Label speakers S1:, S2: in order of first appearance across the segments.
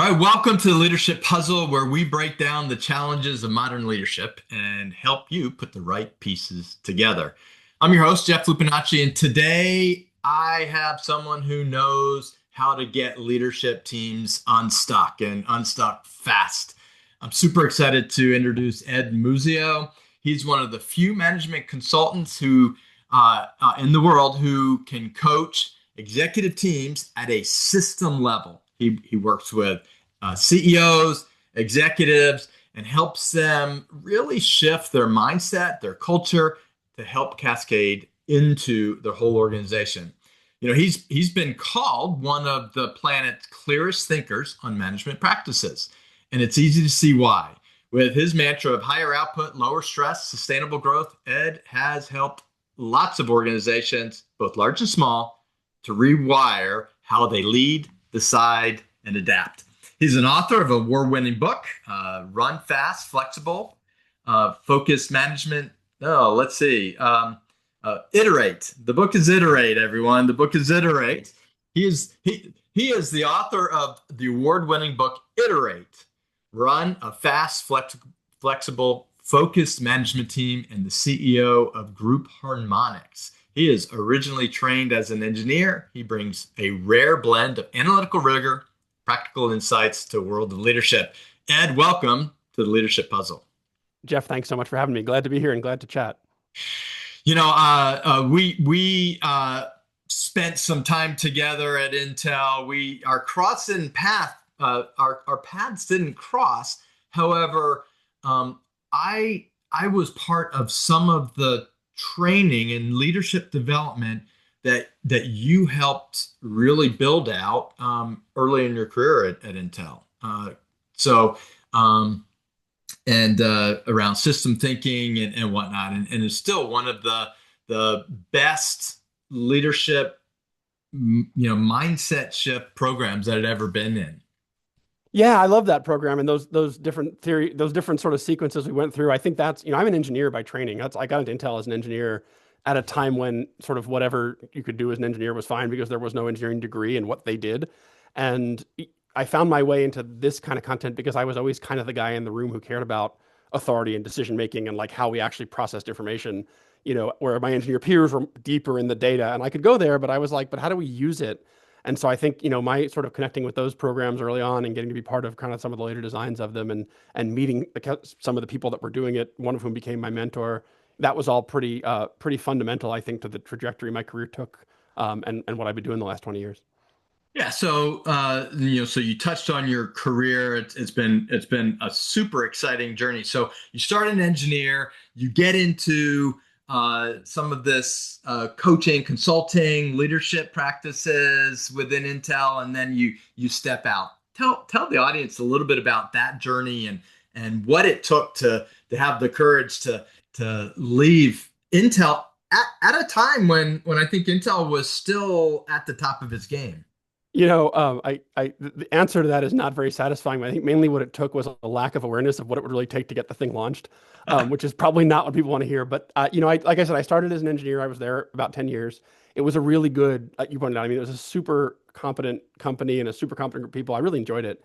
S1: All right, welcome to the Leadership Puzzle, where we break down the challenges of modern leadership and help you put the right pieces together. I'm your host, Jeff Lupinacci, and today I have someone who knows how to get leadership teams unstuck and unstuck fast. I'm super excited to introduce Ed Muzio. He's one of the few management consultants who in the world who can coach executive teams at a system level. He works with CEOs, executives, and helps them really shift their mindset, their culture to help cascade into their whole organization. You know, he's been called one of the planet's clearest thinkers on management practices, and it's easy to see why. With his mantra of higher output, lower stress, sustainable growth, Ed has helped lots of organizations, both large and small, to rewire how they lead, decide, and adapt. He's an author of an award-winning book, Run Fast, Flexible, Focus Management. Oh, let's see. Iterate. The book is Iterate, everyone. The book is Iterate. He is the author of the award-winning book, Iterate, Run a Fast, Flexible, Focused Management Team, and the CEO of Group Harmonics. He is originally trained as an engineer. He brings a rare blend of analytical rigor, practical insights to a world of leadership. Ed, welcome to the Leadership Puzzle.
S2: Jeff, thanks so much for having me. Glad to be here and glad to chat.
S1: You know, we spent some time together at Intel. We are crossing path. Our paths didn't cross. However, I was part of some of the training and leadership development that you helped really build out early in your career at Intel. Around system thinking and whatnot, and it's still one of the best leadership, mindset shift programs that I'd ever been in.
S2: Yeah, I love that program and those different sort of sequences we went through. I think that's, I'm an engineer by training. I got into Intel as an engineer at a time when sort of whatever you could do as an engineer was fine because there was no engineering degree in what they did. And I found my way into this kind of content because I was always kind of the guy in the room who cared about authority and decision making and like how we actually processed information, where my engineer peers were deeper in the data and I could go there, but I was like, but how do we use it? And so I think, my sort of connecting with those programs early on and getting to be part of kind of some of the later designs of them and meeting some of the people that were doing it, one of whom became my mentor, that was all pretty fundamental, I think, to the trajectory my career took, and what I've been doing the last 20 years.
S1: Yeah, so so you touched on your career. It's been a super exciting journey. So you start an engineer, you get into some of this coaching, consulting, leadership practices within Intel, and then you step out. Tell the audience a little bit about that journey and what it took to have the courage to leave Intel at a time when I think Intel was still at the top of its game.
S2: The answer to that is not very satisfying. I think mainly what it took was a lack of awareness of what it would really take to get the thing launched, which is probably not what people want to hear. But, like I said, I started as an engineer. I was there about 10 years. It was a really good, you pointed out, it was a super competent company and a super competent group of people. I really enjoyed it.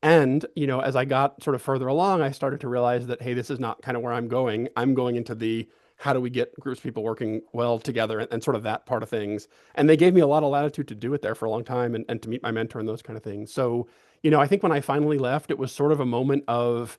S2: And, as I got sort of further along, I started to realize that, hey, this is not kind of where I'm going. I'm going into the how do we get groups of people working well together and sort of that part of things. And they gave me a lot of latitude to do it there for a long time and to meet my mentor and those kind of things. So, I think when I finally left, it was sort of a moment of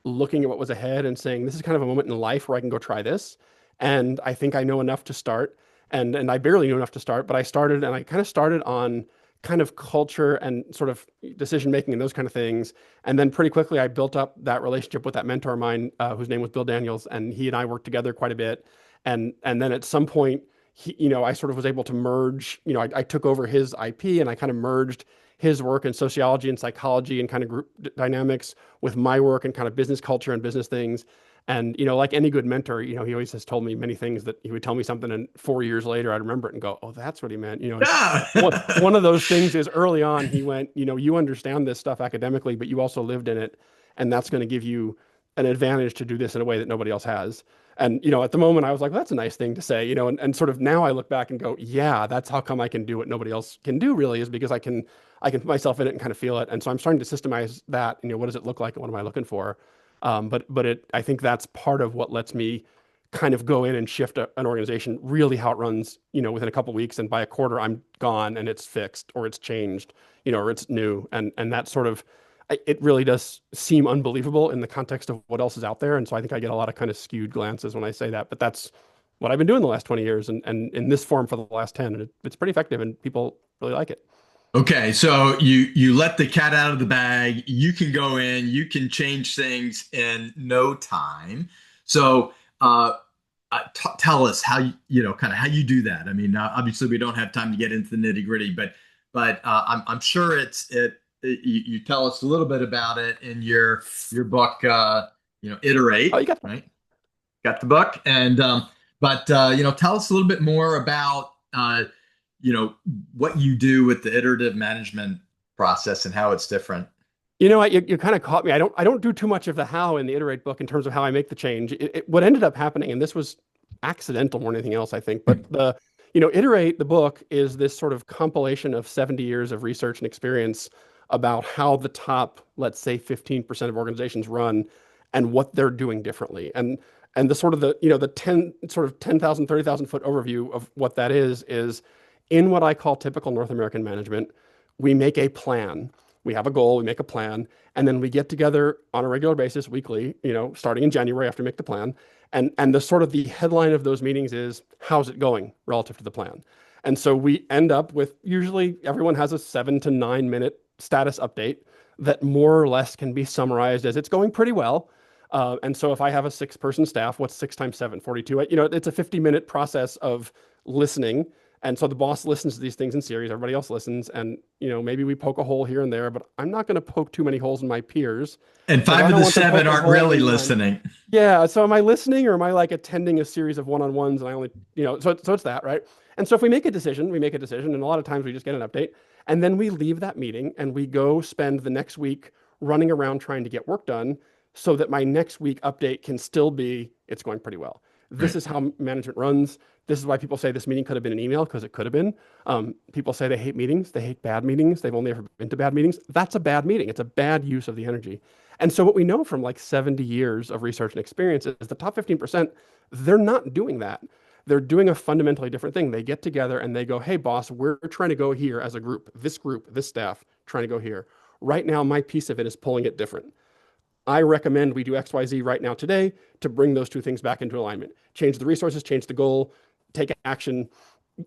S2: looking at what was ahead and saying, this is kind of a moment in life where I can go try this. And I think I know enough to start. And I barely knew enough to start, but I started and I kind of started on kind of culture and sort of decision making and those kind of things. And then pretty quickly, I built up that relationship with that mentor of mine, whose name was Bill Daniels, and he and I worked together quite a bit. And then at some point, I sort of was able to merge. I took over his IP and I kind of merged his work in sociology and psychology and kind of group dynamics with my work and kind of business culture and business things. And, like any good mentor, he always has told me many things that he would tell me something and 4 years later, I'd remember it and go, oh, that's what he meant.
S1: Yeah.
S2: One of those things is early on, he went, you understand this stuff academically, but you also lived in it. And that's going to give you an advantage to do this in a way that nobody else has. And, at the moment I was like, well, that's a nice thing to say, and sort of now I look back and go, yeah, that's how come I can do what nobody else can do really, is because I can put myself in it and kind of feel it. And so I'm starting to systemize that, what does it look like and what am I looking for? But I think that's part of what lets me kind of go in and shift an organization really how it runs, within a couple of weeks. And by a quarter, I'm gone and it's fixed or it's changed, or it's new. And that sort of, it really does seem unbelievable in the context of what else is out there. And so I think I get a lot of kind of skewed glances when I say that, but that's what I've been doing the last 20 years and in this form for the last 10. And it's pretty effective and people really like it.
S1: Okay, so you let the cat out of the bag. You can go in, you can change things in no time. So tell us how kind of how you do that. I mean, obviously we don't have time to get into the nitty gritty, but I'm sure you tell us a little bit about it in your book,
S2: Oh,
S1: Iterate,
S2: you got
S1: right? Got the book, and but tell us a little bit more about what you do with the iterative management process and how it's different.
S2: You kind of caught me. I don't do too much of the how in the iterate book in terms of how I make the change. What ended up happening, and this was accidental more than anything else, I think, but iterate the book is this sort of compilation of 70 years of research and experience about how the top, let's say 15% of organizations run and what they're doing differently. And the sort of the 10,000, 30,000 foot overview of what that is in what I call typical North American management, we make a plan. We have a goal, we make a plan, and then we get together on a regular basis, weekly, starting in January after we make the plan. And the sort of the headline of those meetings is, how's it going relative to the plan? And so we end up with, usually everyone has a 7 to 9 minute status update that more or less can be summarized as it's going pretty well. And so if I have a 6 person staff, what's 6 times 7, 42? It's a 50-minute process of listening. And so the boss listens to these things in series, everybody else listens, and maybe we poke a hole here and there, but I'm not going to poke too many holes in my peers
S1: And
S2: because I
S1: five of
S2: don't
S1: the
S2: want them
S1: seven
S2: poking
S1: aren't
S2: holes
S1: really
S2: in mine.
S1: listening.
S2: Yeah, so am I listening or am I like attending a series of one-on-ones and I only, so it's that, right? And so if we make a decision, and a lot of times we just get an update, and then we leave that meeting and we go spend the next week running around trying to get work done so that my next week update can still be, it's going pretty well. This
S1: Right.
S2: is how management runs. This is why people say this meeting could have been an email because it could have been. People say they hate meetings. They hate bad meetings. They've only ever been to bad meetings. That's a bad meeting. It's a bad use of the energy. And so what we know from like 70 years of research and experience is the top 15%, they're not doing that. They're doing a fundamentally different thing. They get together and they go, hey, boss, we're trying to go here as a group, this staff trying to go here. Right now, my piece of it is pulling it different. I recommend we do XYZ right now today to bring those two things back into alignment. Change the resources, change the goal, take action,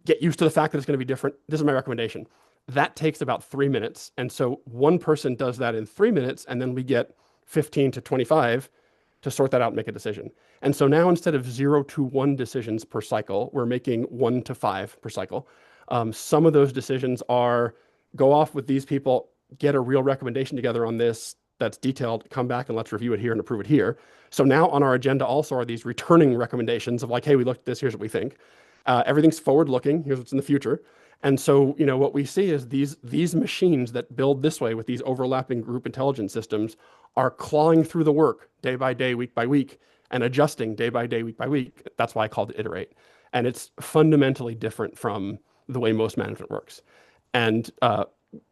S2: get used to the fact that it's going to be different. This is my recommendation. That takes about 3 minutes. And so one person does that in 3 minutes, and then we get 15 to 25 to sort that out and make a decision. And so now instead of 0 to 1 decisions per cycle, we're making 1 to 5 per cycle. Some of those decisions are go off with these people, get a real recommendation together on this that's detailed, come back and let's review it here and approve it here. So now on our agenda also are these returning recommendations of like, hey, we looked at this, here's what we think. Everything's forward looking, here's what's in the future. And so, what we see is these machines that build this way with these overlapping group intelligence systems are clawing through the work day by day, week by week, and adjusting day by day, week by week. That's why I called it iterate. And it's fundamentally different from the way most management works. And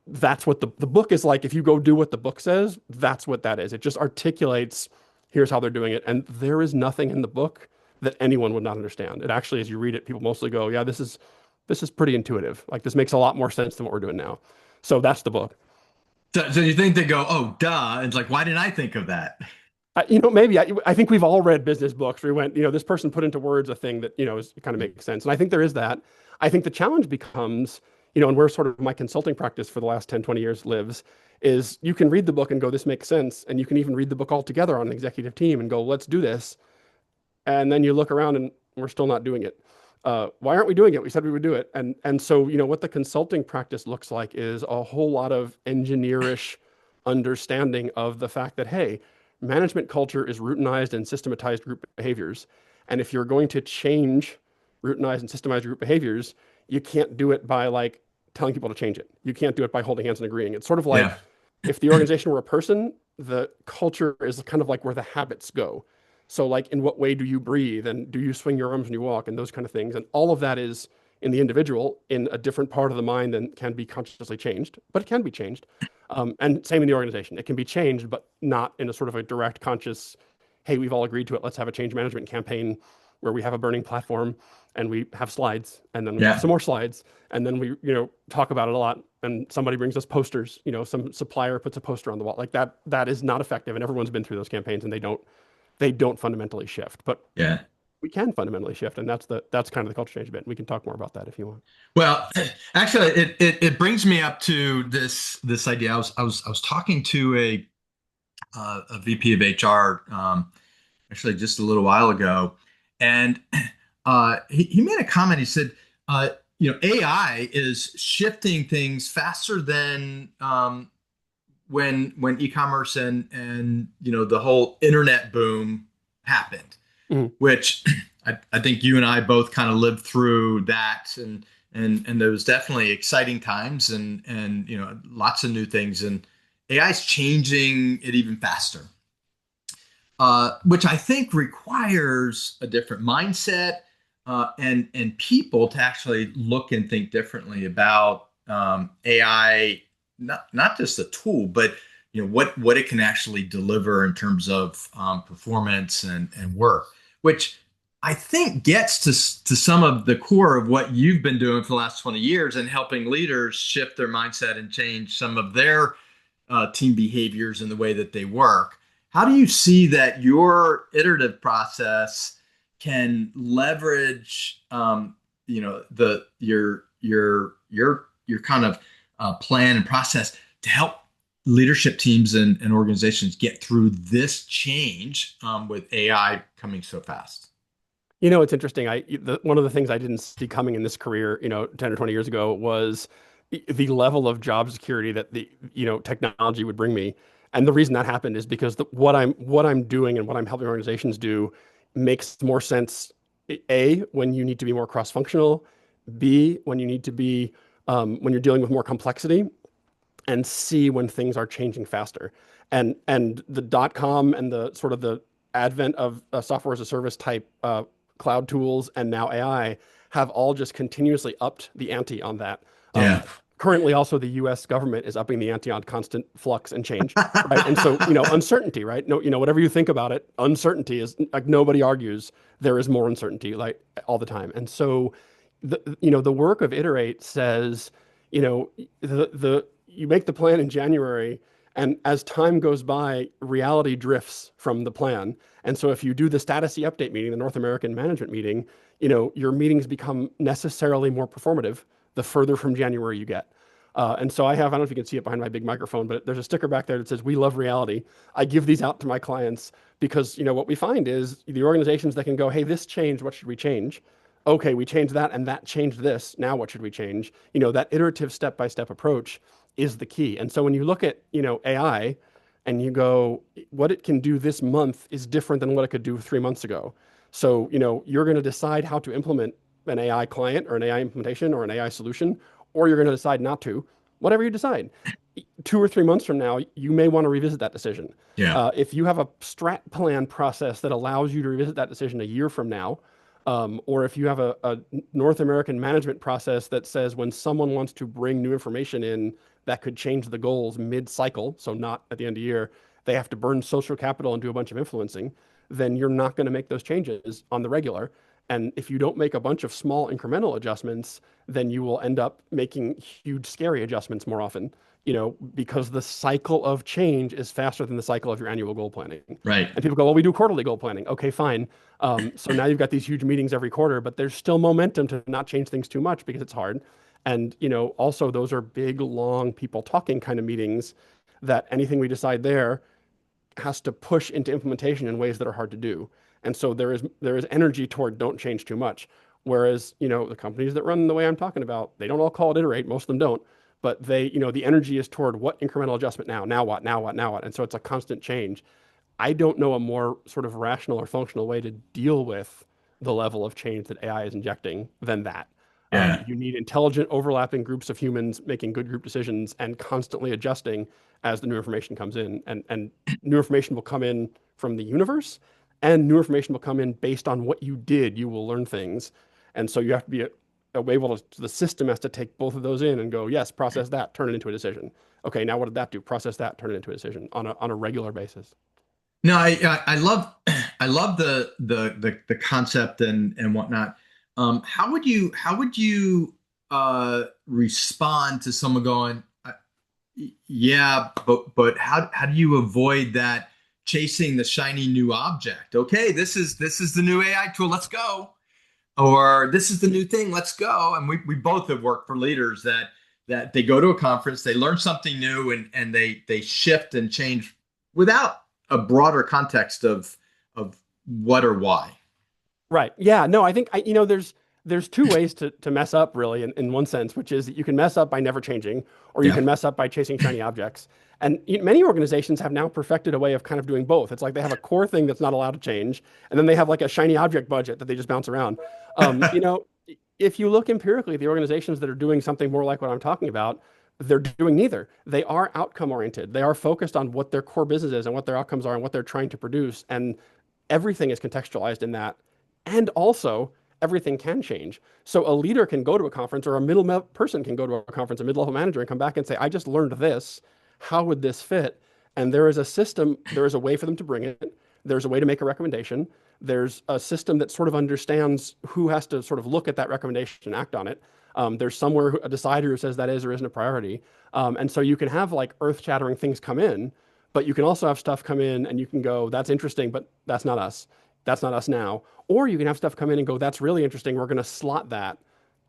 S2: that's what the book is like. If you go do what the book says, that's what that is. It just articulates, here's how they're doing it. And there is nothing in the book that anyone would not understand. It actually, as you read it, people mostly go, yeah, this is pretty intuitive. Like this makes a lot more sense than what we're doing now. So that's the book.
S1: So you think they go, oh, duh. And it's like, why didn't I think of that?
S2: Maybe I think we've all read business books where we went, this person put into words a thing that, kind of makes sense. And I think there is that. I think the challenge becomes, and where sort of my consulting practice for the last 10, 20 years lives, is you can read the book and go, this makes sense. And you can even read the book all together on an executive team and go, let's do this. And then you look around and we're still not doing it. Why aren't we doing it? We said we would do it. And so, what the consulting practice looks like is a whole lot of engineerish understanding of the fact that, hey, management culture is routinized and systematized group behaviors. And if you're going to change routinized and systemized group behaviors, you can't do it by like telling people to change it. You can't do it by holding hands and agreeing. It's sort of like
S1: Yeah.
S2: if the organization were a person the culture is kind of like where the habits go. So like in what way do you breathe and do you swing your arms when you walk and those kind of things. And all of that is in the individual in a different part of the mind and can be consciously changed, but it can be changed. And same in the organization. It can be changed, but not in a sort of a direct conscious, hey, we've all agreed to it. Let's have a change management campaign where we have a burning platform and we have slides and then we have
S1: Yeah.
S2: some more slides and then we, talk about it a lot and somebody brings us posters, some supplier puts a poster on the wall. Like that is not effective. And everyone's been through those campaigns and they don't fundamentally shift. But
S1: Yeah.
S2: we can fundamentally shift. And that's kind of the culture change bit. We can talk more about that if you want.
S1: Well, actually, it brings me up to this idea. I was talking to a VP of HR actually just a little while ago, and he made a comment. He said, AI is shifting things faster than when e-commerce and the whole internet boom happened,
S2: Mhm.
S1: which I think you and I both kind of lived through that, and there was definitely exciting times and lots of new things, and AI is changing it even faster, which I think requires a different mindset, and people to actually look and think differently about AI, not just a tool, but what it can actually deliver in terms of performance and work, which I think gets to some of the core of what you've been doing for the last 20 years and helping leaders shift their mindset and change some of their team behaviors and the way that they work. How do you see that your iterative process can leverage, your kind of plan and process to help leadership teams and organizations get through this change with AI coming so fast?
S2: It's interesting. One of the things I didn't see coming in this career, 10 or 20 years ago was the level of job security that the, technology would bring me. And the reason that happened is because what I'm doing and what I'm helping organizations do makes more sense. A, when you need to be more cross-functional, B, when you need to be when you're dealing with more complexity, and C, when things are changing faster. And the .com and the sort of the advent of software as a service type cloud tools and now AI have all just continuously upped the ante on that.
S1: Yeah.
S2: Currently, also the U.S. government is upping the ante on constant flux and change, right? And so, uncertainty, right? No, whatever you think about it, uncertainty is like nobody argues there is more uncertainty like all the time. And so, the work of Iterate says, the you make the plan in January, and as time goes by, reality drifts from the plan. And so if you do the statusy update meeting, the North American management meeting, your meetings become necessarily more performative the further from January you get. And so I don't know if you can see it behind my big microphone, but there's a sticker back there that says, "We love reality." I give these out to my clients because, what we find is the organizations that can go, "Hey, this changed. What should we change?" Okay, we changed that and that changed this. Now what should we change? That iterative step-by-step approach is the key. And so when you look at, AI and you go, what it can do this month is different than what it could do 3 months ago. So, you're going to decide how to implement an AI client or an AI implementation or an AI solution, or you're going to decide not to, whatever you decide. 2 or 3 months from now, you may want to revisit that decision.
S1: Yeah.
S2: If you have a strat plan process that allows you to revisit that decision a year from now, or if you have a North American management process that says when someone wants to bring new information in that could change the goals mid-cycle, so not at the end of the year, they have to burn social capital and do a bunch of influencing, then you're not going to make those changes on the regular. And if you don't make a bunch of small incremental adjustments, then you will end up making huge, scary adjustments more often, because the cycle of change is faster than the cycle of your annual goal planning.
S1: Right.
S2: And people go, well, we do quarterly goal planning. Okay, fine. So now you've got these huge meetings every quarter, but there's still momentum to not change things too much because it's hard. And, also those are big, long people talking kind of meetings that anything we decide there has to push into implementation in ways that are hard to do. And so there is energy toward don't change too much. Whereas, the companies that run the way I'm talking about, they don't all call it iterate. Most of them don't. But the energy is toward what incremental adjustment now, now what, now what, now what. And so it's a constant change. I don't know a more sort of rational or functional way to deal with the level of change that AI is injecting than that.
S1: Yeah.
S2: You need intelligent, overlapping groups of humans making good group decisions and constantly adjusting. as the new information comes in. And new information will come in from the universe, and new information will come in based on what you did. You will learn things. And so you have to be able to, the system has to take both of those in and go, yes, process that, turn it into a decision. Okay, now what did that do? Process that, turn it into a decision on a regular basis.
S1: No, I love I love the concept and whatnot. How would you respond to someone going, yeah, but how do you avoid that chasing the shiny new object? Okay, this is the new AI tool. Let's go. Or this is the new thing. Let's go. And we both have worked for leaders that they go to a conference, they learn something new, and they shift and change without a broader context of what or why.
S2: Right. Yeah. No, I think there's two ways to mess up really in one sense, which is that you can mess up by never changing, or you
S1: Yeah.
S2: can mess up by chasing shiny objects. And many organizations have now perfected a way of kind of doing both. It's like they have a core thing that's not allowed to change, and then they have like a shiny object budget that they just bounce around. If you look empirically, the organizations that are doing something more like what I'm talking about, they're doing neither. They are outcome oriented. They are focused on what their core business is and what their outcomes are and what they're trying to produce. And everything is contextualized in that. And also, everything can change. So a leader can go to a conference, or a person can go to a conference, a mid-level manager, and come back and say, I just learned this. How would this fit? And there is a system, there is a way for them to bring it. There's a way to make a recommendation. There's a system that sort of understands who has to sort of look at that recommendation and act on it. There's somewhere a decider who says that is or isn't a priority. And so you can have like earth-shattering things come in, but you can also have stuff come in and you can go, that's interesting, but that's not us. That's not us now. Or you can have stuff come in and go, that's really interesting. We're going to slot that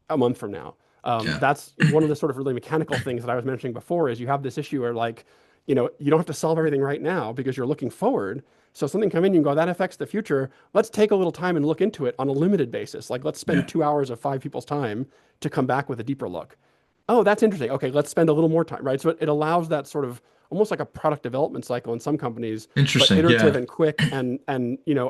S2: a month from now.
S1: Yeah.
S2: That's one of the sort of really mechanical things that I was mentioning before is you have this issue where like, you don't have to solve everything right now because you're looking forward. So something come in, you can go, that affects the future. Let's take a little time and look into it on a limited basis. Like let's spend
S1: Yeah.
S2: 2 hours of five people's time to come back with a deeper look. Oh, that's interesting. Okay, let's spend a little more time, right? So it allows that sort of almost like a product development cycle in some companies, but
S1: Interesting.
S2: iterative
S1: Yeah.
S2: and quick and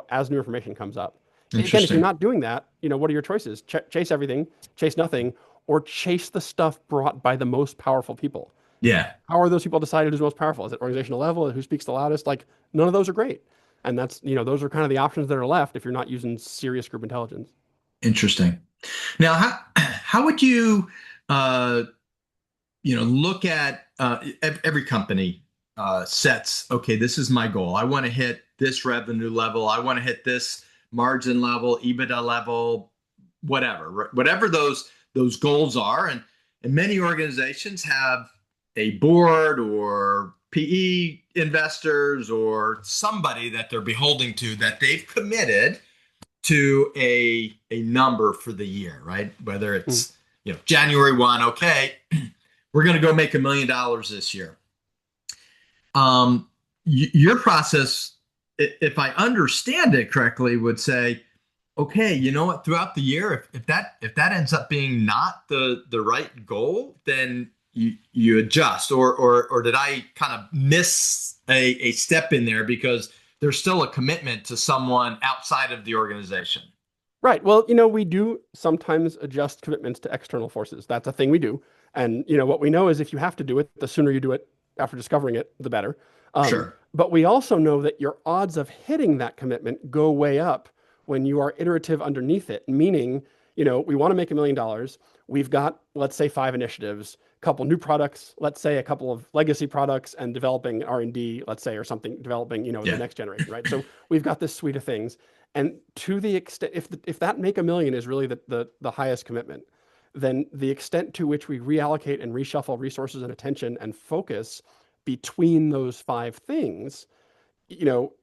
S2: as new information comes up. Again, if you're
S1: Interesting.
S2: not doing that, what are your choices? Chase everything, chase nothing, or chase the stuff brought by the most powerful people.
S1: Yeah.
S2: How are those people decided who's most powerful? Is it organizational level? Who speaks the loudest? Like none of those are great. And that's, those are kind of the options that are left if you're not using serious group intelligence.
S1: Interesting. Now, how would you uh, look at every company sets, okay, this is my goal. I want to hit this revenue level. I want to hit this margin level, EBITDA level, whatever those goals are. And many organizations have a board or PE investors or somebody that they're beholding to that they've committed to a number for the year, right? Whether
S2: Mm.
S1: it's January 1, okay, we're going to go make $1 million this year. Your process, if I understand it correctly, would say, okay, you know what? Throughout the year, if that ends up being not the right goal, then you adjust. Or did I kind of miss a step in there because there's still a commitment to someone outside of the organization?
S2: Right. Well, we do sometimes adjust commitments to external forces. That's a thing we do. And, what we know is if you have to do it, the sooner you do it after discovering it, the better.
S1: Sure.
S2: But we also know that your odds of hitting that commitment go way up when you are iterative underneath it, meaning, we want to make $1 million. We've got, let's say, 5 initiatives, a couple new products, let's say a couple of legacy products and developing R&D, let's say, or something, developing, the
S1: Yeah.
S2: next generation, right? So we've got this suite of things. And to the extent, if that make $1 million is really the highest commitment, then the extent to which we reallocate and reshuffle resources and attention and focus between those 5 things,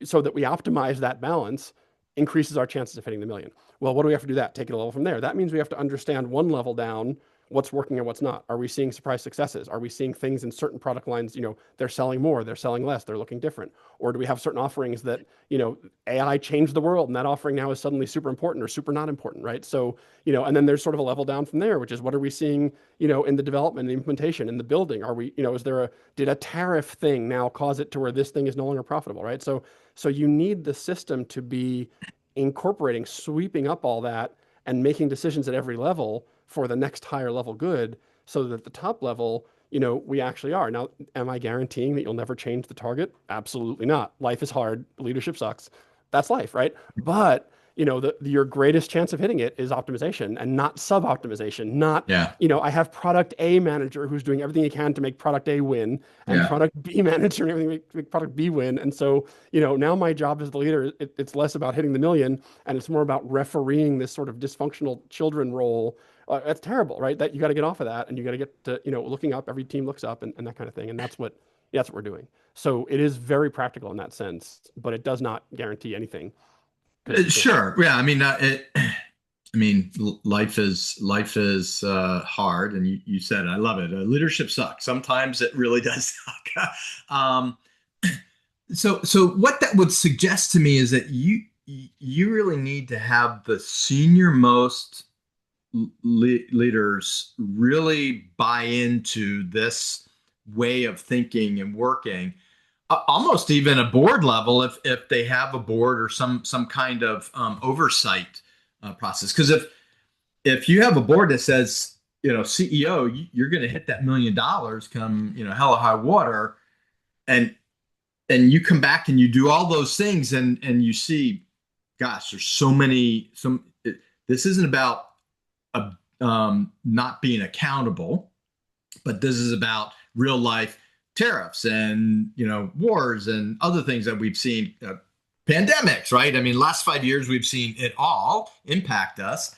S2: so that we optimize that balance, increases our chances of hitting the million. Well, what do we have to do that? Take it a level from there. That means we have to understand one level down what's working and what's not. Are we seeing surprise successes? Are we seeing things in certain product lines, they're selling more, they're selling less, they're looking different? Or do we have certain offerings that, AI changed the world and that offering now is suddenly super important or super not important, right? So, and then there's sort of a level down from there, which is what are we seeing, in the development, the implementation, in the building? Are we, did a tariff thing now cause it to where this thing is no longer profitable, right? So you need the system to be incorporating, sweeping up all that and making decisions at every level for the next higher level good so that at the top level, we actually are. Now, am I guaranteeing that you'll never change the target? Absolutely not. Life is hard. Leadership sucks. That's life, right? But your greatest chance of hitting it is optimization and not sub-optimization. Not,
S1: Yeah.
S2: I have product A manager who's doing everything he can to make product A win, and
S1: Yeah.
S2: product B manager and everything to make product B win. And so, now my job as the leader, it's less about hitting the million, and it's more about refereeing this sort of dysfunctional children role. That's terrible, right? That you got to get off of that, and you got to get to, looking up. Every team looks up, and that kind of thing. And that's what we're doing. So it is very practical in that sense, but it does not guarantee anything because
S1: Sure. Yeah. I mean, life is hard, and you said it. I love it. Leadership sucks. Sometimes it really does suck. um, so what that would suggest to me is that you really need to have the senior most leaders really buy into this way of thinking and working, almost even a board level if they have a board or some kind of oversight process. Because if you have a board that says, CEO, you're going to hit that $1 million come, hell or high water, and you come back and you do all those things, and you see, gosh, there's so many. This isn't about not being accountable, but this is about real life tariffs and wars and other things that we've seen, pandemics, right? I mean, last 5 years we've seen it all impact us.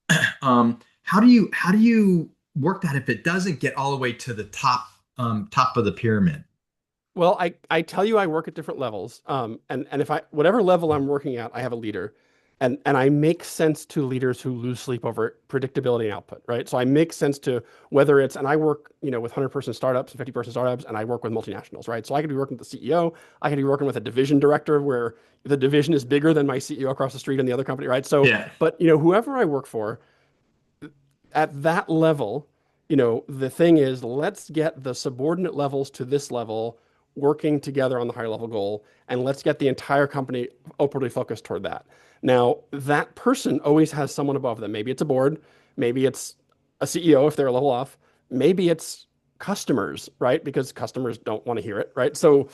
S1: How do you work that if it doesn't get all the way to the top of the pyramid?
S2: well, I tell you, I work at different levels. And if whatever level I'm working at, I have a leader, and I make sense to leaders who lose sleep over predictability and output, right? So I make sense to whether it's, and I work, with 100-person startups and 50-person startups, and I work with multinationals, right? So I could be working with the CEO, I could be working with a division director where the division is bigger than my CEO across the street in the other company, right? So,
S1: Yeah.
S2: but whoever I work for, at that level, the thing is, let's get the subordinate levels to this level working together on the higher level goal, and let's get the entire company upwardly focused toward that. Now, that person always has someone above them. Maybe it's a board, maybe it's a CEO if they're a level off, maybe it's customers, right? Because customers don't want to hear it, right? So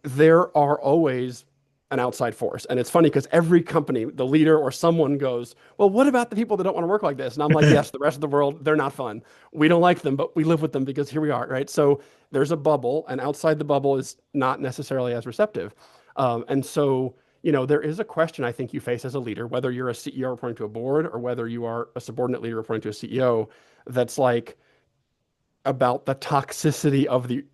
S2: there are always an outside force. And it's funny because every company, the leader or someone goes, well, what about the people that don't want to work like this? And I'm like, yes, the rest of the world, they're not fun. We don't like them, but we live with them because here we are, right? So there's a bubble, and outside the bubble is not necessarily as receptive. And so, there is a question I think you face as a leader, whether you're a CEO reporting to a board or whether you are a subordinate leader reporting to a CEO, that's like about the toxicity of the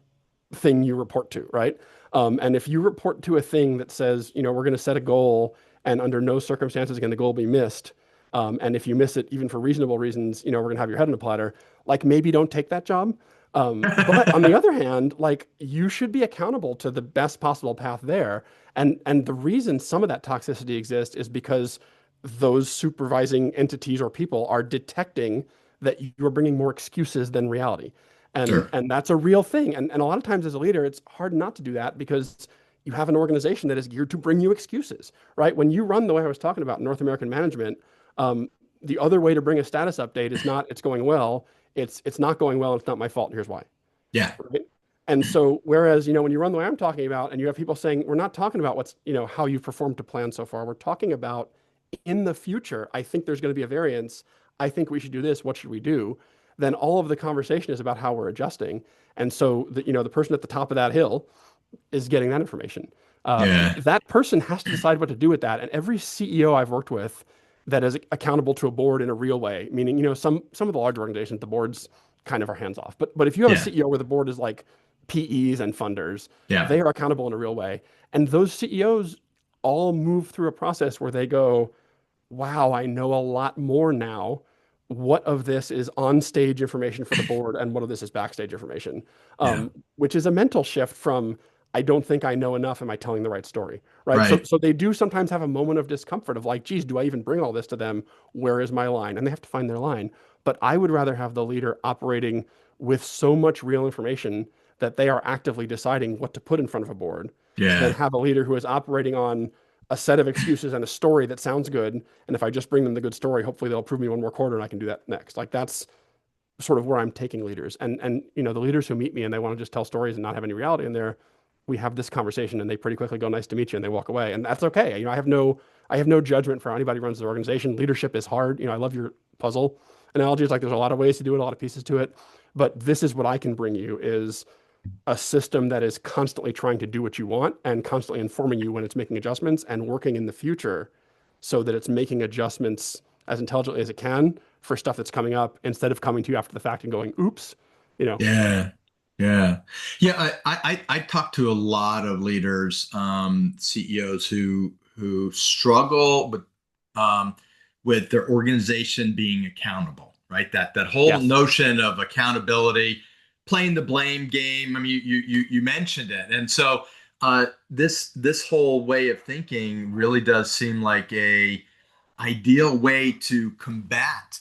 S2: thing you report to, right? And if you report to a thing that says, we're going to set a goal, and under no circumstances can the goal be missed, and if you miss it, even for reasonable reasons, we're going to have your head in a platter, like maybe don't take that job. But on the other hand, like you should be accountable to the best possible path there. And the reason some of that toxicity exists is because those supervising entities or people are detecting that you're bringing more excuses than reality. And
S1: Sure.
S2: and that's a real thing. And a lot of times as a leader, it's hard not to do that because you have an organization that is geared to bring you excuses, right? When you run the way I was talking about North American management, the other way to bring a status update is not it's going well, it's not going well, and it's not my fault, and here's why.
S1: Yeah.
S2: Right? And so, whereas, when you run the way I'm talking about, and you have people saying, we're not talking about what's, how you've performed to plan so far. We're talking about in the future, I think there's going to be a variance. I think we should do this. What should we do? Then all of the conversation is about how we're adjusting. And so, the person at the top of that hill is getting that information.
S1: Yeah.
S2: That person has to decide what to do with that. And every CEO I've worked with that is accountable to a board in a real way, meaning, some of the large organizations, the boards kind of are hands off. But if you have a
S1: Yeah.
S2: CEO where the board is like PEs and funders,
S1: Yeah.
S2: they are accountable in a real way. And those CEOs all move through a process where they go, wow, I know a lot more now. What of this is on stage information for the board, and what of this is backstage information?
S1: Yeah.
S2: Which is a mental shift from I don't think I know enough. Am I telling the right story? Right. So,
S1: Right.
S2: so they do sometimes have a moment of discomfort of like, geez, do I even bring all this to them? Where is my line? And they have to find their line. But I would rather have the leader operating with so much real information that they are actively deciding what to put in front of a board than
S1: Yeah.
S2: have a leader who is operating on a set of excuses and a story that sounds good. And if I just bring them the good story, hopefully they'll approve me one more quarter and I can do that next. Like sort of where I'm taking leaders. And the leaders who meet me and they want to just tell stories and not have any reality in there, we have this conversation and they pretty quickly go, nice to meet you, and they walk away. And that's okay. I have no judgment for how anybody runs their organization. Leadership is hard. I love your puzzle analogy. It's like there's a lot of ways to do it, a lot of pieces to it. But this is what I can bring you is a system that is constantly trying to do what you want and constantly informing you when it's making adjustments and working in the future so that it's making adjustments as intelligently as it can for stuff that's coming up instead of coming to you after the fact and going, oops, you know.
S1: Yeah, yeah, yeah. I talk to a lot of leaders, CEOs who struggle with their organization being accountable, right? That whole
S2: Yes.
S1: notion of accountability, playing the blame game. I mean, you mentioned it, and so this whole way of thinking really does seem like a ideal way to combat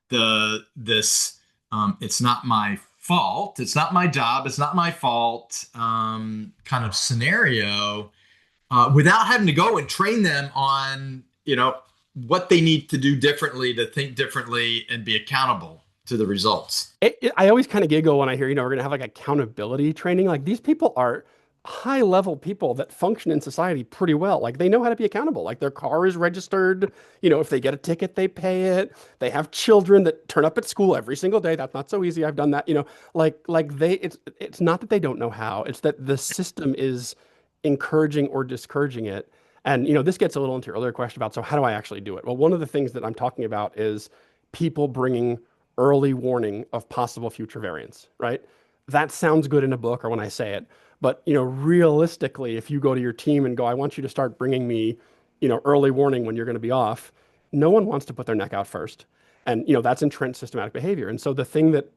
S1: this it's not my fault, it's not my job, it's not my fault kind of scenario, without having to go and train them on what they need to do differently to think differently and be accountable to the results.
S2: I always kind of giggle when I hear, we're going to have like accountability training. Like these people are high level people that function in society pretty well. Like they know how to be accountable. Like their car is registered. If they get a ticket, they pay it. They have children that turn up at school every single day. That's not so easy. I've done that. It's not that they don't know how. It's that the system is encouraging or discouraging it. And this gets a little into your earlier question about, so how do I actually do it? Well, one of the things that I'm talking about is people bringing early warning of possible future variants, right? That sounds good in a book or when I say it, but realistically, if you go to your team and go, I want you to start bringing me, early warning when you're going to be off, no one wants to put their neck out first. And that's entrenched systematic behavior. And so the thing that,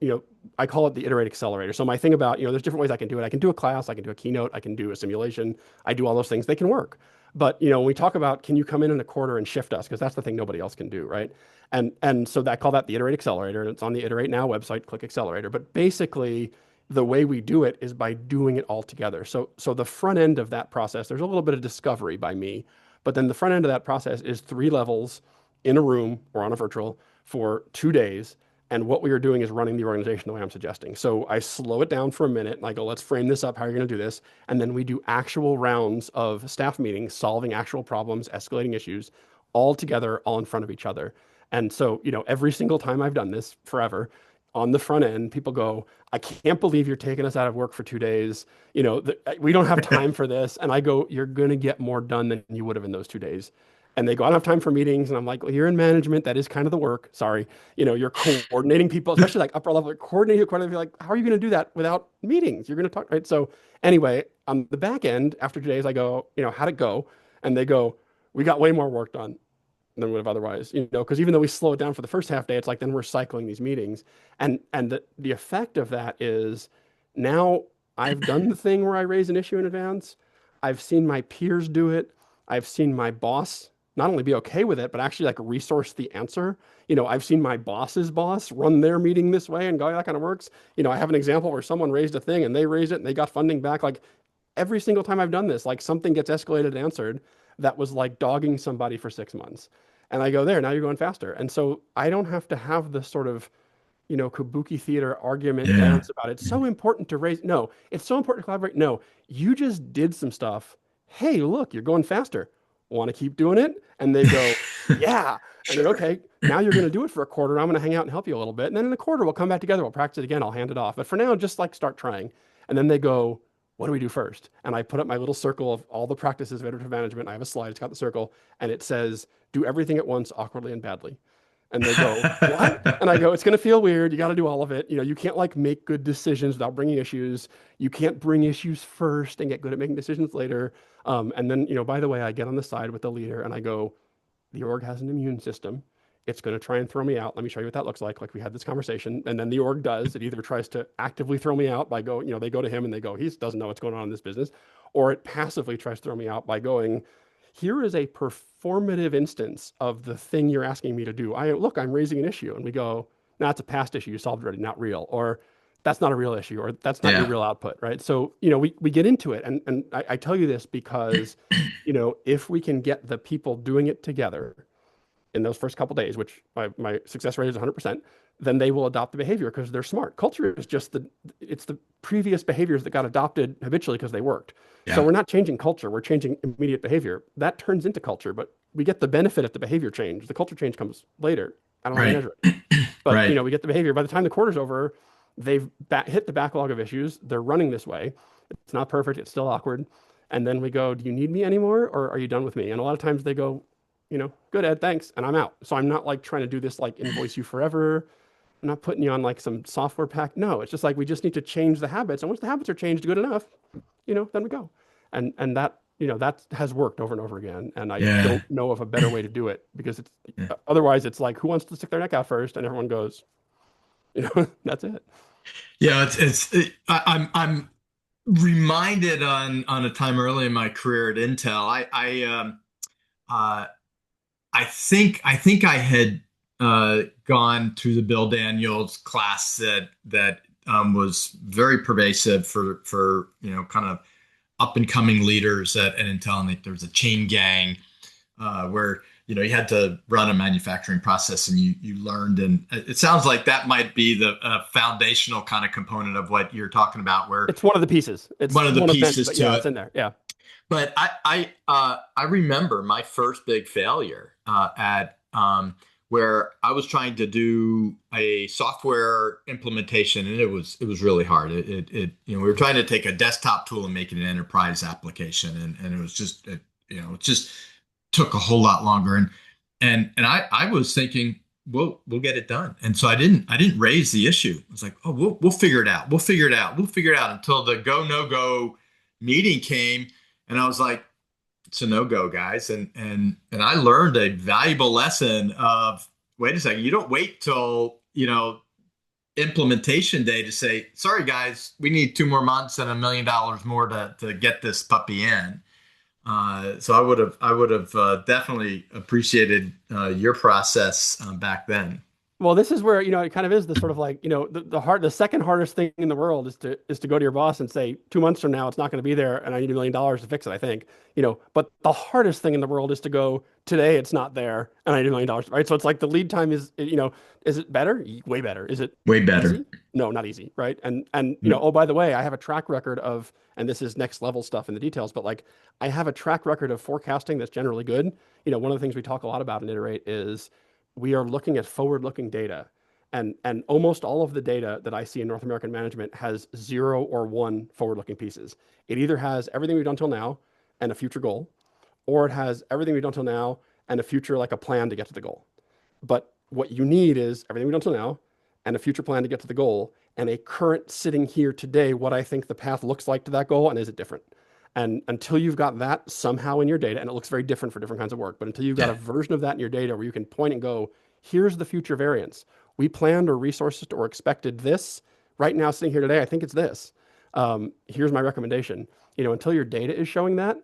S2: I call it the iterate accelerator. So my thing about, there's different ways I can do it. I can do a class, I can do a keynote, I can do a simulation, I do all those things. They can work. But when we talk about, can you come in a quarter and shift us? Because that's the thing nobody else can do, right? And so I call that the Iterate Accelerator, and it's on the Iterate Now website. Click Accelerator. But basically, the way we do it is by doing it all together. So the front end of that process, there's a little bit of discovery by me, but then the front end of that process is 3 levels in a room or on a virtual for 2 days. And what we are doing is running the organization the way I'm suggesting. So I slow it down for a minute and I go, let's frame this up. How are you going to do this? And then we do actual rounds of staff meetings, solving actual problems, escalating issues, all together, all in front of each other. And so, every single time I've done this forever, on the front end, people go, I can't believe you're taking us out of work for 2 days. We don't have time for this. And I go, you're going to get more done than you would have in those 2 days. And they go, I don't have time for meetings. And I'm like, well, you're in management. That is kind of the work. Sorry. You're coordinating people, especially like upper level, coordinating, like, how are you going to do that without meetings? You're going to talk, right? So anyway, on the back end, after 2 days, I go, how'd it go? And they go, we got way more work done than would have otherwise, because even though we slow it down for the first half day, it's like then we're cycling these meetings. And the effect of that is now I've done the thing where I raise an issue in advance. I've seen my peers do it. I've seen my boss not only be okay with it, but actually like resource the answer. I've seen my boss's boss run their meeting this way and go, that kind of works. I have an example where someone raised a thing and they raised it and they got funding back. Like every single time I've done this, like something gets escalated and answered that was like dogging somebody for 6 months. And I go, there, now you're going faster. And so I don't have to have this sort of, kabuki theater argument
S1: Yeah.
S2: dance about it. It's so important to raise. No, it's so important to collaborate. No, you just did some stuff. Hey, look, you're going faster. Want to keep doing it? And they go, yeah. And then, okay, now you're going to do it for a quarter. I'm going to hang out and help you a little bit. And then in a quarter, we'll come back together. We'll practice it again. I'll hand it off. But for now, just like start trying. And then they go, what do we do first? And I put up my little circle of all the practices of iterative management. I have a slide. It's got the circle. And it says, do everything at once, awkwardly and badly. And they go, what? And I go, it's going to feel weird. You got to do all of it. You can't like make good decisions without bringing issues. You can't bring issues first and get good at making decisions later. And then, by the way, I get on the side with the leader and I go, the org has an immune system. It's going to try and throw me out. Let me show you what that looks like. Like we had this conversation. And then the org does. It either tries to actively throw me out by they go to him and they go, he doesn't know what's going on in this business. Or it passively tries to throw me out by going, here is a performative instance of the thing you're asking me to do. I'm raising an issue. And we go, no, it's a past issue. You solved already, not real. Or that's not a real issue, or that's not your
S1: Yeah.
S2: real output, right? So, we get into it. And I tell you this because, if we can get the people doing it together, in those first couple days, which my success rate is 100%, then they will adopt the behavior because they're smart. Culture is just it's the previous behaviors that got adopted habitually because they worked. So
S1: Yeah.
S2: we're not changing culture, we're changing immediate behavior. That turns into culture, but we get the benefit of the behavior change. The culture change comes later. I don't know how you
S1: Right.
S2: measure it. But
S1: Right.
S2: we get the behavior. By the time the quarter's over, they've hit the backlog of issues. They're running this way. It's not perfect. It's still awkward. And then we go, do you need me anymore, or are you done with me? And a lot of times they go, good, Ed, thanks, and I'm out. So I'm not like trying to do this like invoice you forever. I'm not putting you on like some software pack. No, it's just like we just need to change the habits. And once the habits are changed good enough, then we go. And that that has worked over and over again. And I
S1: Yeah.
S2: don't know of a better way to do it because it's
S1: Yeah.
S2: otherwise it's like who wants to stick their neck out first, and everyone goes, that's it.
S1: Yeah. I'm reminded on a time early in my career at Intel. Uh, I think I had gone through the Bill Daniels class that was very pervasive for kind of up and coming leaders at Intel. And there was a chain gang where you had to run a manufacturing process, and you learned. And it sounds like that might be the foundational kind of component of what you're talking about, where
S2: It's one of the pieces. It's
S1: one of the
S2: one of many,
S1: pieces
S2: but yeah,
S1: to
S2: it's
S1: it.
S2: in there. Yeah.
S1: But I remember my first big failure at where I was trying to do a software implementation, and it was really hard. We were trying to take a desktop tool and make it an enterprise application, and it was just it just took a whole lot longer. And I was thinking, we'll get it done. And so I didn't raise the issue. I was like, oh, we'll figure it out. We'll figure it out. We'll figure it out until the go no go meeting came. And I was like, it's a no-go, guys. And I learned a valuable lesson of, wait a second, you don't wait till, implementation day to say, sorry, guys, we need 2 more months and $1 million more to get this puppy in. So I would have definitely appreciated your process back then.
S2: Well, this is where, it kind of is the sort of like, the second hardest thing in the world is to go to your boss and say, 2 months from now, it's not going to be there and I need $1 million to fix it, I think, but the hardest thing in the world is to go, today it's not there and I need $1 million, right? So it's like the lead time is it better? Way better. Is it
S1: Way better.
S2: easy? No, not easy, right? And oh, by the way, I have a track record of, and this is next level stuff in the details, but like I have a track record of forecasting that's generally good. One of the things we talk a lot about in Iterate is we are looking at forward-looking data, and almost all of the data that I see in North American management has 0 or 1 forward-looking pieces. It either has everything we've done till now and a future goal, or it has everything we've done till now and a future, like a plan to get to the goal. But what you need is everything we've done till now and a future plan to get to the goal, and a current sitting here today, what I think the path looks like to that goal, and is it different? And until you've got that somehow in your data, and it looks very different for different kinds of work, but until you've got a
S1: Yeah.
S2: version of that in your data where you can point and go, here's the future variance. We planned or resourced or expected this. Right now, sitting here today, I think it's this. Here's my recommendation. Until your data is showing that,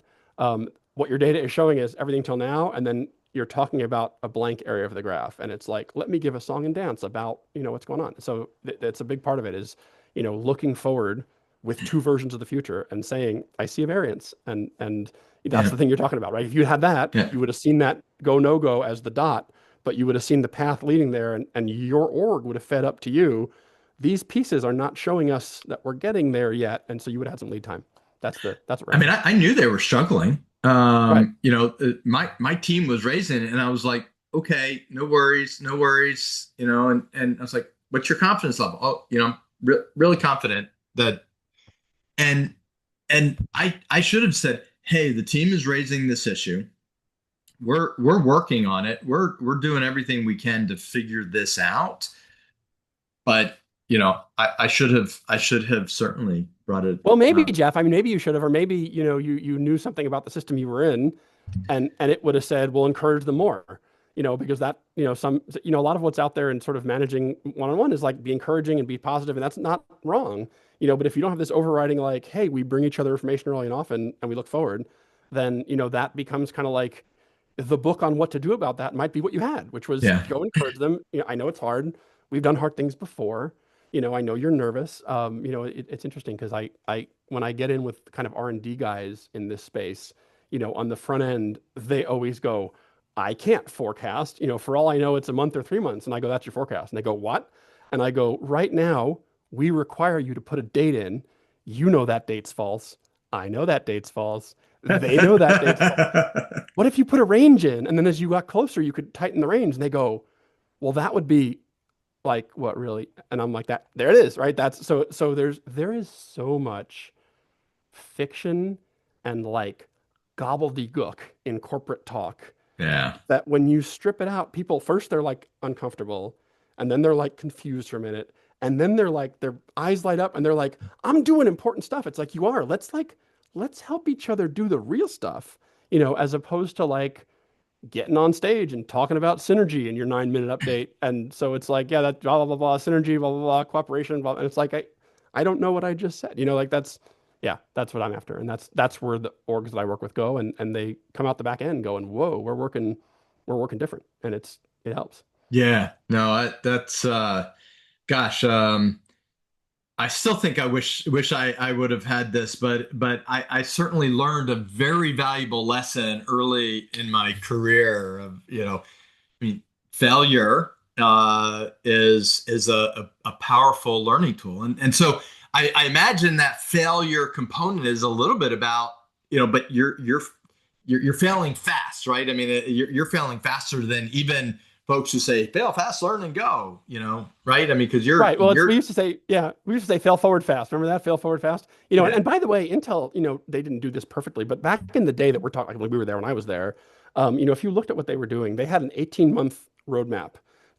S2: what your data is showing is everything till now, and then you're talking about a blank area of the graph, and it's like, let me give a song and dance about what's going on. So that's a big part of it is looking forward with 2 versions of the future and saying, I see a variance. And that's
S1: Yeah.
S2: the thing you're talking about, right? If you had that,
S1: Yeah.
S2: you would have seen that go, no go as the dot, but you would have seen the path leading there, and your org would have fed up to you. These pieces are not showing us that we're getting there yet. And so you would have had some lead time. That's what we're
S1: I mean,
S2: after.
S1: I knew they were struggling.
S2: Right.
S1: My team was raising it, and I was like, okay, no worries, no worries. And I was like, what's your confidence level? Oh, I'm really confident that, and I should have said, hey, the team is raising this issue. We're working on it. We're doing everything we can to figure this out. But I should have certainly brought it.
S2: Well, maybe Jeff, I mean, maybe you should have, or maybe, you knew something about the system you were in, and it would have said, we'll encourage them more, because that, a lot of what's out there in sort of managing one-on-one is like be encouraging and be positive, and that's not wrong, but if you don't have this overriding, like, hey, we bring each other information early and often, and we look forward, then, that becomes kind of like the book on what to do about that might be what you had, which was
S1: Yeah.
S2: go encourage them. I know it's hard. We've done hard things before. I know you're nervous. It's interesting because when I get in with kind of R&D guys in this space, on the front end, they always go, I can't forecast. For all I know, it's a month or 3 months. And I go, that's your forecast. And they go, what? And I go, right now, we require you to put a date in. You know that date's false. I know that date's false. They know that date's false. What if you put a range in? And then as you got closer, you could tighten the range. And they go, well, that would be like, what really? And I'm like, that there it is, right? That's so there is so much fiction and like gobbledygook in corporate talk
S1: Yeah.
S2: that when you strip it out, people first they're like uncomfortable, and then they're like confused for a minute, and then they're like their eyes light up and they're like, I'm doing important stuff. It's like you are. Let's help each other do the real stuff, as opposed to like getting on stage and talking about synergy in your 9-minute update. And so it's like, yeah, that blah blah blah blah synergy, blah blah blah, cooperation, blah. And it's like I don't know what I just said. Like yeah, that's what I'm after. And that's where the orgs that I work with go, and they come out the back end going, whoa, we're working different. And it helps.
S1: Yeah. No, that's gosh, I still think I wish I would have had this, but I certainly learned a very valuable lesson early in my career of, I mean, failure is a powerful learning tool, and so I imagine that failure component is a little bit about, but you're failing fast, right? I mean, you're failing faster than even folks who say fail fast, learn and go, right? I mean, because
S2: Right. Well, we
S1: you're
S2: used to say, yeah, we used to say fail forward fast. Remember that? Fail forward fast. And,
S1: yeah,
S2: and by the way, Intel, they didn't do this perfectly, but back in the day that we're talking, like we were there when I was there, if you looked at what they were doing, they had an 18-month roadmap.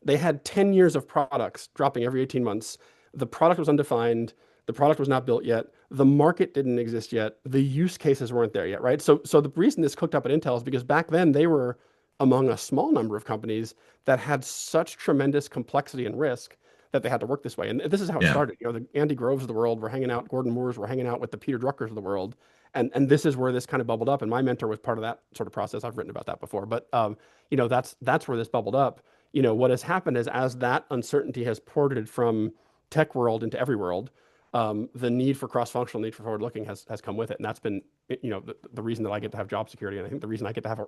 S2: They had 10 years of products dropping every 18 months. The product was undefined. The product was not built yet. The market didn't exist yet. The use cases weren't there yet, right? So the reason this cooked up at Intel is because back then they were among a small number of companies that had such tremendous complexity and risk that they had to work this way. And this is how it
S1: yeah,
S2: started. The Andy Groves of the world were hanging out, Gordon Moores were hanging out with the Peter Druckers of the world. And this is where this kind of bubbled up. And my mentor was part of that sort of process. I've written about that before. But that's where this bubbled up. What has happened is as that uncertainty has ported from tech world into every world, the need for cross-functional, need for forward-looking has come with it. And that's been, the reason that I get to have job security. And I think the reason I get to have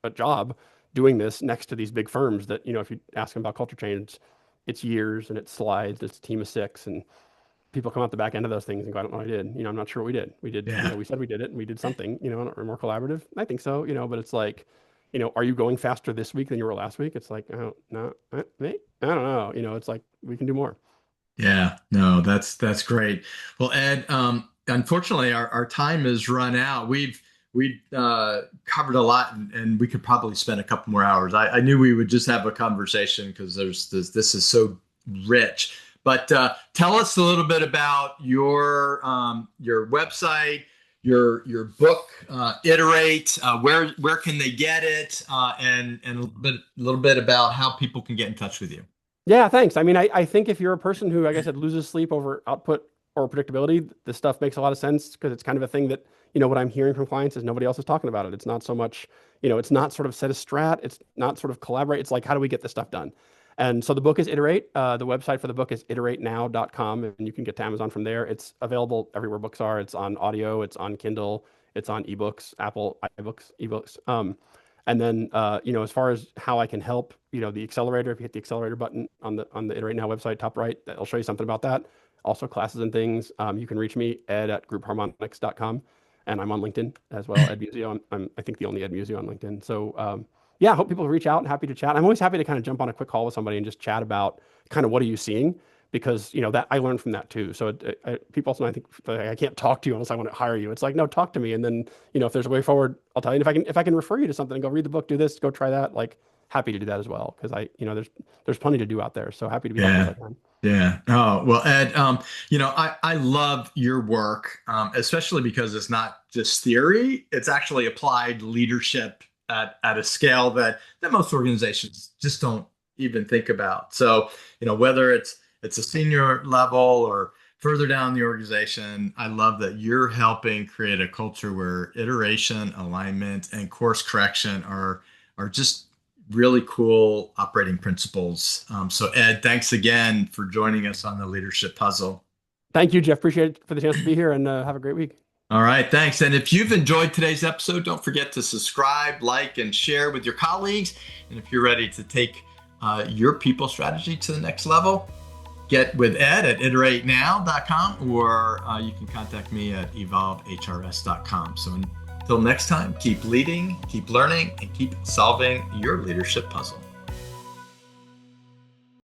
S2: a job doing this next to these big firms that, if you ask them about culture change, it's years and it's slides, it's a team of 6, and people come out the back end of those things and go, I don't know what I did. I'm not sure what we did. We did,
S1: yeah,
S2: we said we did it and we did something, we're more collaborative. I think so, but it's like, are you going faster this week than you were last week? It's like, oh, no, I don't know. It's like, we can do more.
S1: yeah. No, that's great. Well, Ed, unfortunately, our time is run out. We covered a lot, and we could probably spend a couple more hours. I knew we would just have a conversation because this is so rich. But tell us a little bit about your website, your book, Iterate. Where can they get it, and a little bit about how people can get in touch with you.
S2: Yeah, thanks. I mean, I think if you're a person who, like I said, loses sleep over output or predictability, this stuff makes a lot of sense because it's kind of a thing that, what I'm hearing from clients is nobody else is talking about it. It's not so much, it's not sort of set a strat. It's not sort of collaborate. It's like, how do we get this stuff done? And so the book is Iterate. The website for the book is iteratenow.com, and you can get to Amazon from there. It's available everywhere books are. It's on audio, it's on Kindle, it's on ebooks, Apple iBooks, ebooks. And then, as far as how I can help, the accelerator, if you hit the accelerator button on the Iterate Now website, top right, that'll show you something about that. Also classes and things. You can reach me, ed@groupharmonics.com. And I'm on LinkedIn as well, Ed Muzio. I'm I think the only Ed Muzio on LinkedIn. So yeah, I hope people reach out and happy to chat. I'm always happy to kind of jump on a quick call with somebody and just chat about kind of what are you seeing? Because that I learned from that too. So people also, I think, like, I can't talk to you unless I want to hire you. It's like, no, talk to me, and then if there's a way forward, I'll tell you. And if I can refer you to something, go read the book, do this, go try that. Like, happy to do that as well because there's plenty to do out there. So happy to be helpful
S1: Yeah.
S2: if I can.
S1: Yeah. Oh, well, Ed, I love your work, especially because it's not just theory, it's actually applied leadership at a scale that most organizations just don't even think about. So, whether it's a senior level or further down the organization, I love that you're helping create a culture where iteration, alignment, and course correction are just really cool operating principles. So Ed, thanks again for joining us on the Leadership Puzzle.
S2: Thank you, Jeff. Appreciate it for the chance to be here, and have a great week.
S1: All right, thanks. And if you've enjoyed today's episode, don't forget to subscribe, like, and share with your colleagues. And if you're ready to take your people strategy to the next level, get with Ed at iteratenow.com, or you can contact me at evolvehrs.com. So until next time, keep leading, keep learning, and keep solving your leadership puzzle.